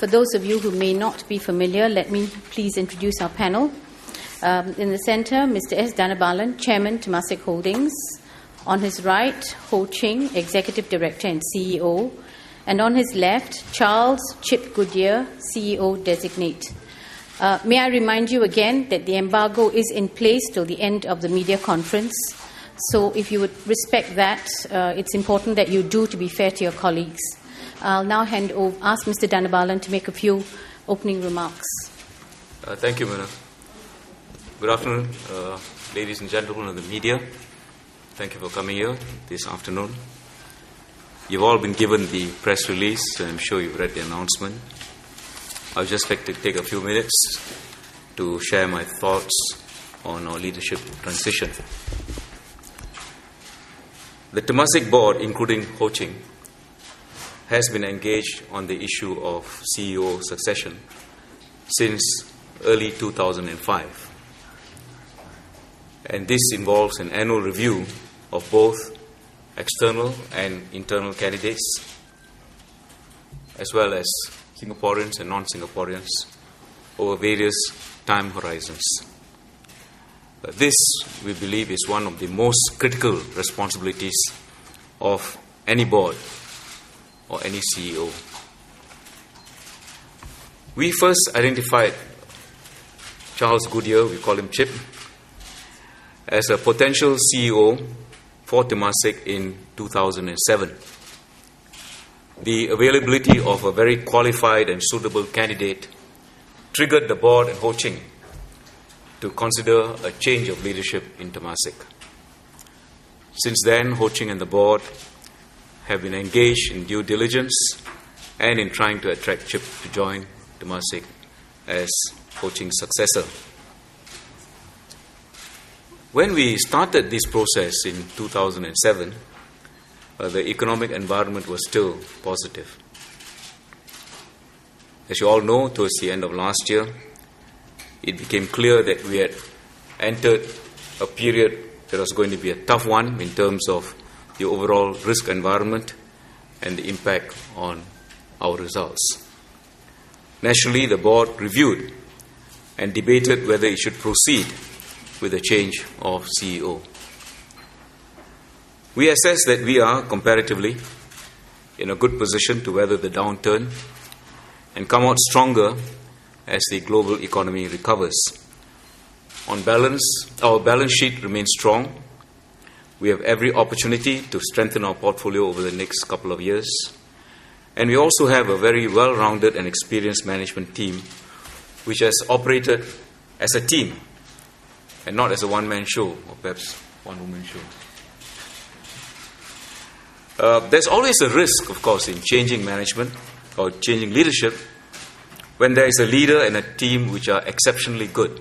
For those of you who may not be familiar, let me please introduce our panel. In the centre, Mr. S. Dhanabalan, Chairman, Temasek Holdings. On his right, Ho Ching, Executive Director and CEO. And on his left, Charles Chip Goodyear, CEO-designate. May I remind you again that the embargo is in place till the end of the media conference. So if you would respect that, it's important that you do, to be fair to your colleagues. I'll now ask Mr. Dhanabalan to make a few opening remarks. Thank you, Meena. Good afternoon, ladies and gentlemen of the media. Thank you for coming here this afternoon. You've all been given the press release, and I'm sure you've read the announcement. I'd just like to take a few minutes to share my thoughts on our leadership transition. The Temasek board, including Ho Ching, has been engaged on the issue of CEO succession since early 2005. And this involves an annual review of both external and internal candidates, as well as Singaporeans and non-Singaporeans, over various time horizons. This, we believe, is one of the most critical responsibilities of any board or any CEO. We first identified Charles Goodyear, we call him Chip, as a potential CEO for Temasek in 2007. The availability of a very qualified and suitable candidate triggered the board and Ho Ching to consider a change of leadership in Temasek. Since then, Ho Ching and the board have been engaged in due diligence and in trying to attract Chip to join Temasek as Ho Ching's successor. When we started this process in 2007, the economic environment was still positive. As you all know, towards the end of last year, it became clear that we had entered a period that was going to be a tough one in terms of the overall risk environment and the impact on our results. Naturally, the board reviewed and debated whether it should proceed with a change of CEO. We assess that we are comparatively in a good position to weather the downturn and come out stronger as the global economy recovers. On balance, our balance sheet remains strong. We have every opportunity to strengthen our portfolio over the next couple of years. And we also have a very well-rounded and experienced management team which has operated as a team and not as a one-man show or perhaps one-woman show. There's always a risk, of course, in changing management or changing leadership when there is a leader and a team which are exceptionally good.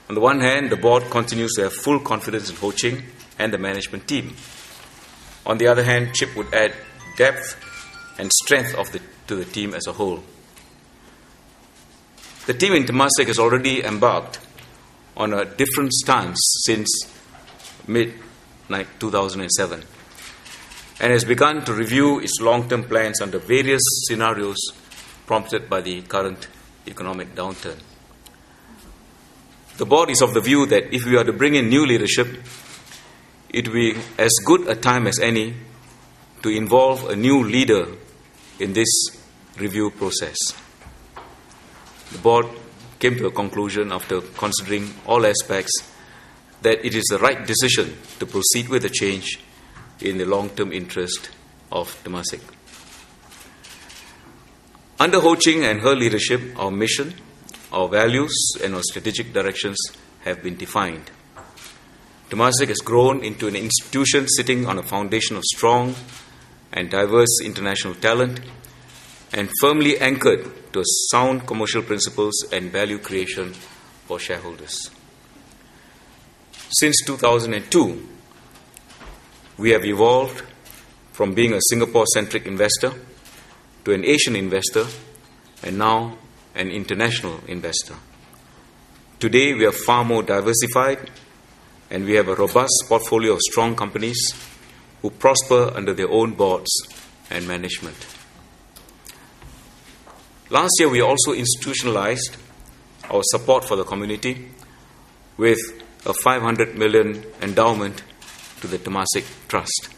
On the one hand, the board continues to have full confidence in Ho Ching and the management team. On the other hand, Chip would add depth and strength to the team as a whole. The team in Temasek has already embarked on a different stance since mid-2007 and has begun to review its long-term plans under various scenarios prompted by the current economic downturn. The board is of the view that if we are to bring in new leadership, it will be as good a time as any to involve a new leader in this review process. The board came to a conclusion after considering all aspects that it is the right decision to proceed with the change in the long-term interest of Temasek. Under Ho Ching and her leadership, our mission, our values and our strategic directions have been defined. Temasek has grown into an institution sitting on a foundation of strong and diverse international talent and firmly anchored to sound commercial principles and value creation for shareholders. Since 2002, we have evolved from being a Singapore-centric investor to an Asian investor and now an international investor. Today, we are far more diversified and we have a robust portfolio of strong companies who prosper under their own boards and management. Last year, we also institutionalized our support for the community with a 500 million endowment to the Temasek Trust.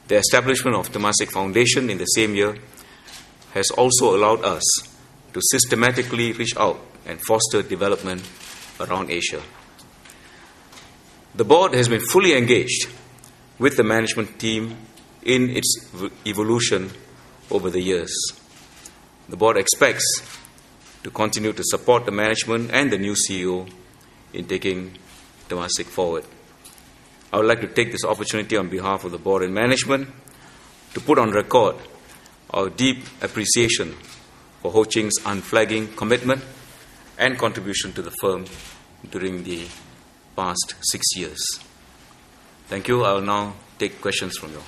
The establishment of Temasek Foundation in the same year has also allowed us to systematically reach out and foster development around Asia. The board has been fully engaged with the management team in its evolution over the years. The board expects to continue to support the management and the new CEO in taking Temasek forward. I would like to take this opportunity on behalf of the board and management to put on record our deep appreciation for Ho Ching's unflagging commitment and contribution to the firm during the past 6 years. Thank you. I will now take questions from you.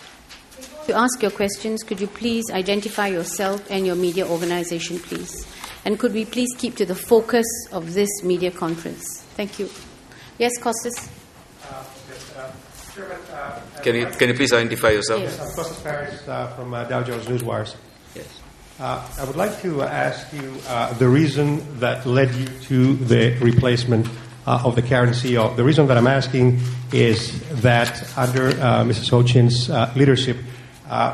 To ask your questions, could you please identify yourself and your media organization, please? And could we please keep to the focus of this media conference? Thank you. Yes, Costas? Chairman, Can you please identify yourself? Yes. Costas Paris from Dow Jones Newswires. Yes. I would like to ask you the reason that led you to the replacement of the current CEO. The reason that I'm asking is that under Mrs. Ho Ching's leadership,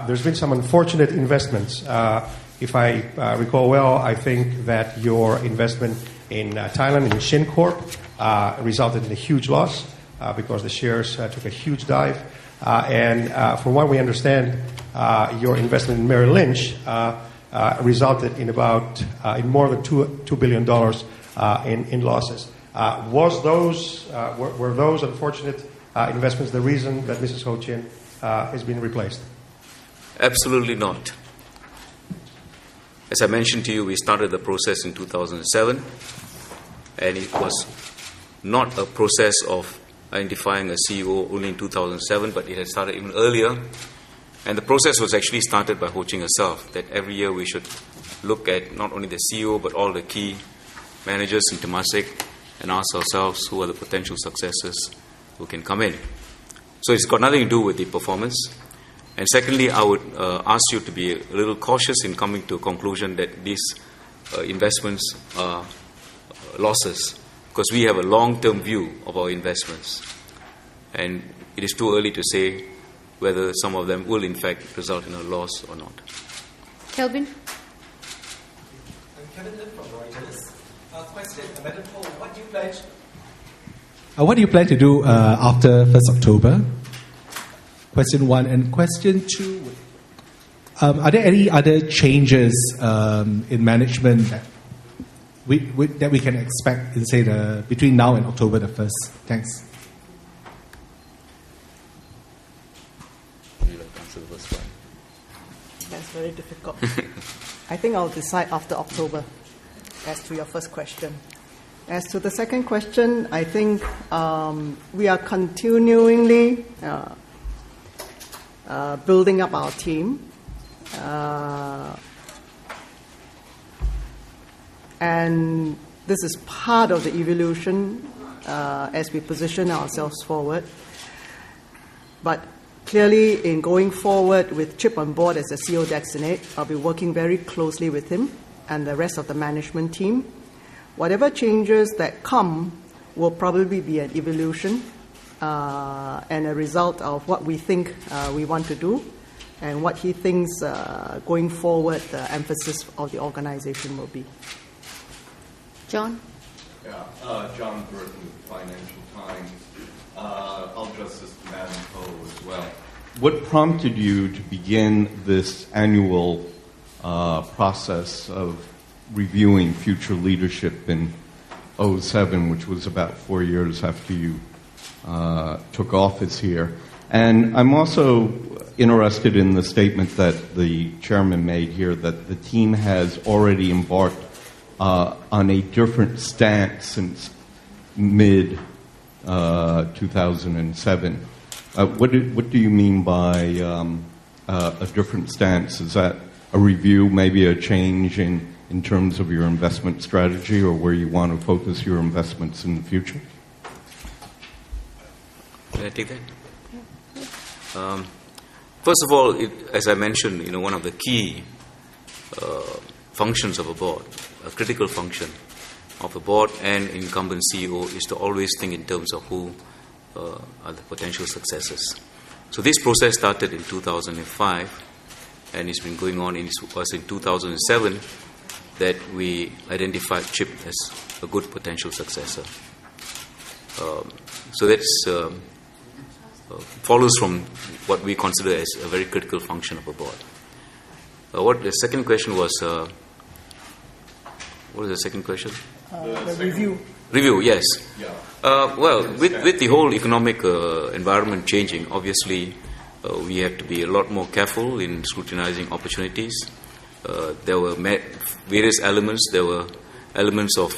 there's been some unfortunate investments. If I recall well, I think that your investment in Thailand, in Shin Corp, resulted in a huge loss because the shares took a huge dive. And from what we understand, your investment in Merrill Lynch resulted in more than $2 billion in losses. Were those unfortunate investments the reason that Mrs. Ho Ching has been replaced? Absolutely not. As I mentioned to you, we started the process in 2007, and it was not a process of identifying a CEO only in 2007, but it had started even earlier. And the process was actually started by Ho Ching herself, that every year we should look at not only the CEO, but all the key managers in Temasek and ask ourselves who are the potential successors who can come in. So it's got nothing to do with the performance. And secondly, I would ask you to be a little cautious in coming to a conclusion that these investments are losses, because we have a long-term view of our investments. And it is too early to say whether some of them will in fact result in a loss or not. Kelvin? I'm Kevin Lin from Reuters. Question, Madam Ho, what do you plan to do after 1st October? Question 1. And question 2, are there any other changes in management that we can expect in, say, between now and October the 1st? Thanks. That's very difficult. I think I'll decide after October as to your first question. As to the second question, I think we are continually building up our team. And this is part of the evolution as we position ourselves forward. But clearly, in going forward with Chip on board as the CEO-designate, I'll be working very closely with him and the rest of the management team. Whatever changes that come will probably be an evolution and a result of what we think we want to do and what he thinks going forward the emphasis of the organization will be. John? Yeah, John Burton, Financial Times. I'll address this to Madam Ho as well. What prompted you to begin this annual process of reviewing future leadership in 2007, which was about 4 years after you took office here? And I'm also interested in the statement that the chairman made here that the team has already embarked on a different stance since mid-2007. What do you mean by a different stance? Is that a review, maybe a change in terms of your investment strategy or where you want to focus your investments in the future? Can I take that? First of all, as I mentioned, one of the key functions of a board, a critical function of a board and incumbent CEO is to always think in terms of who are the potential successors. So this process started in 2005 and it's been going on. It was in 2007 that we identified Chip as a good potential successor. So that's follows from what we consider as a very critical function of a board. What the second question was? What was the second question? The review. Review, yes. Yeah. Well, with the whole economic environment changing, obviously we have to be a lot more careful in scrutinizing opportunities. There were various elements. There were elements of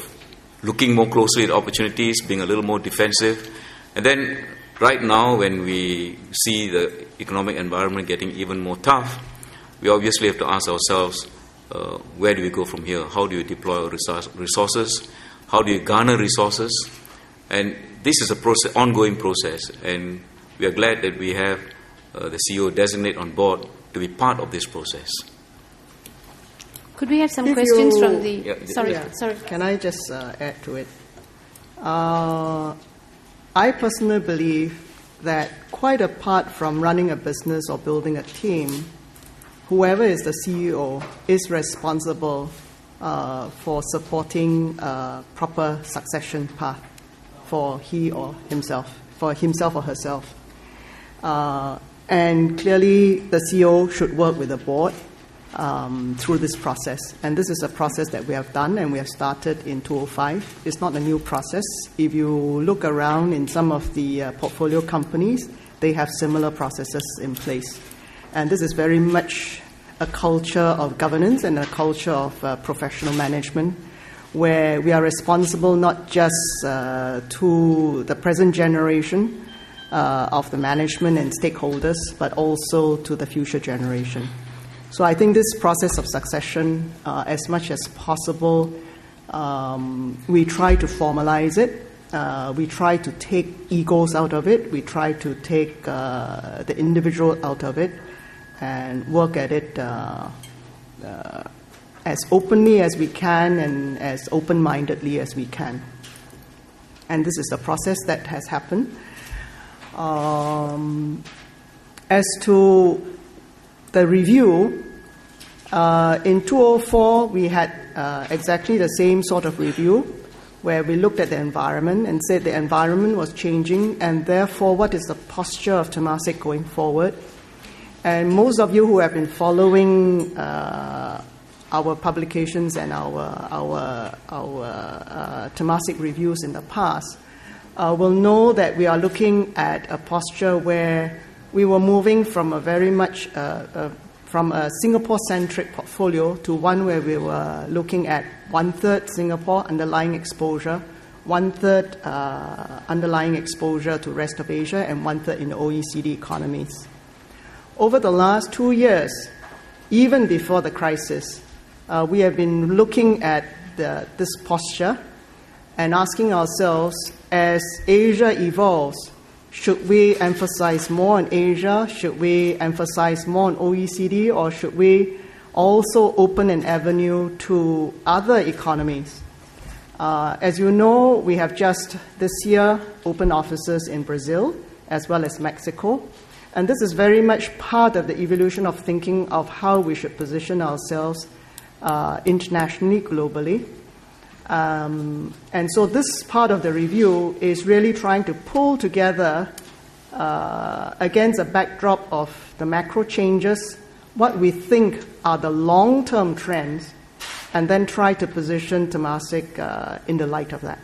looking more closely at opportunities, being a little more defensive. And then right now, when we see the economic environment getting even more tough, we obviously have to ask ourselves, where do we go from here? How do you deploy resources? How do you garner resources? And this is a ongoing process, and we are glad that we have the CEO-designate on board to be part of this process. Could we have some questions from the... Sorry. Can I just add to it? I personally believe that quite apart from running a business or building a team, whoever is the CEO is responsible for supporting a proper succession path for himself or herself. And clearly the CEO should work with the board through this process. And this is a process that we have done and we have started in 2005. It's not a new process. If you look around in some of the portfolio companies, they have similar processes in place. And this is very much a culture of governance and a culture of professional management where we are responsible not just to the present generation of the management and stakeholders, but also to the future generation. So I think this process of succession, as much as possible, we try to formalize it. We try to take egos out of it. We try to take the individual out of it and work at it as openly as we can and as open-mindedly as we can. And this is a process that has happened. As to the review, in 2004, we had exactly the same sort of review where we looked at the environment and said the environment was changing and therefore what is the posture of Temasek going forward. And most of you who have been following our publications and our Temasek reviews in the past will know that we are looking at a posture where we were moving from a very much from a Singapore-centric portfolio to one where we were looking at 1/3 Singapore underlying exposure, 1/3 underlying exposure to rest of Asia, and 1/3 in the OECD economies. Over the last 2 years, even before the crisis, we have been looking at this posture and asking ourselves, as Asia evolves, should we emphasize more on Asia? Should we emphasize more on OECD? Or should we also open an avenue to other economies? As you know, we have just this year opened offices in Brazil as well as Mexico. And this is very much part of the evolution of thinking of how we should position ourselves internationally, globally. And so this part of the review is really trying to pull together, against a backdrop of the macro changes, what we think are the long-term trends, and then try to position Temasek in the light of that.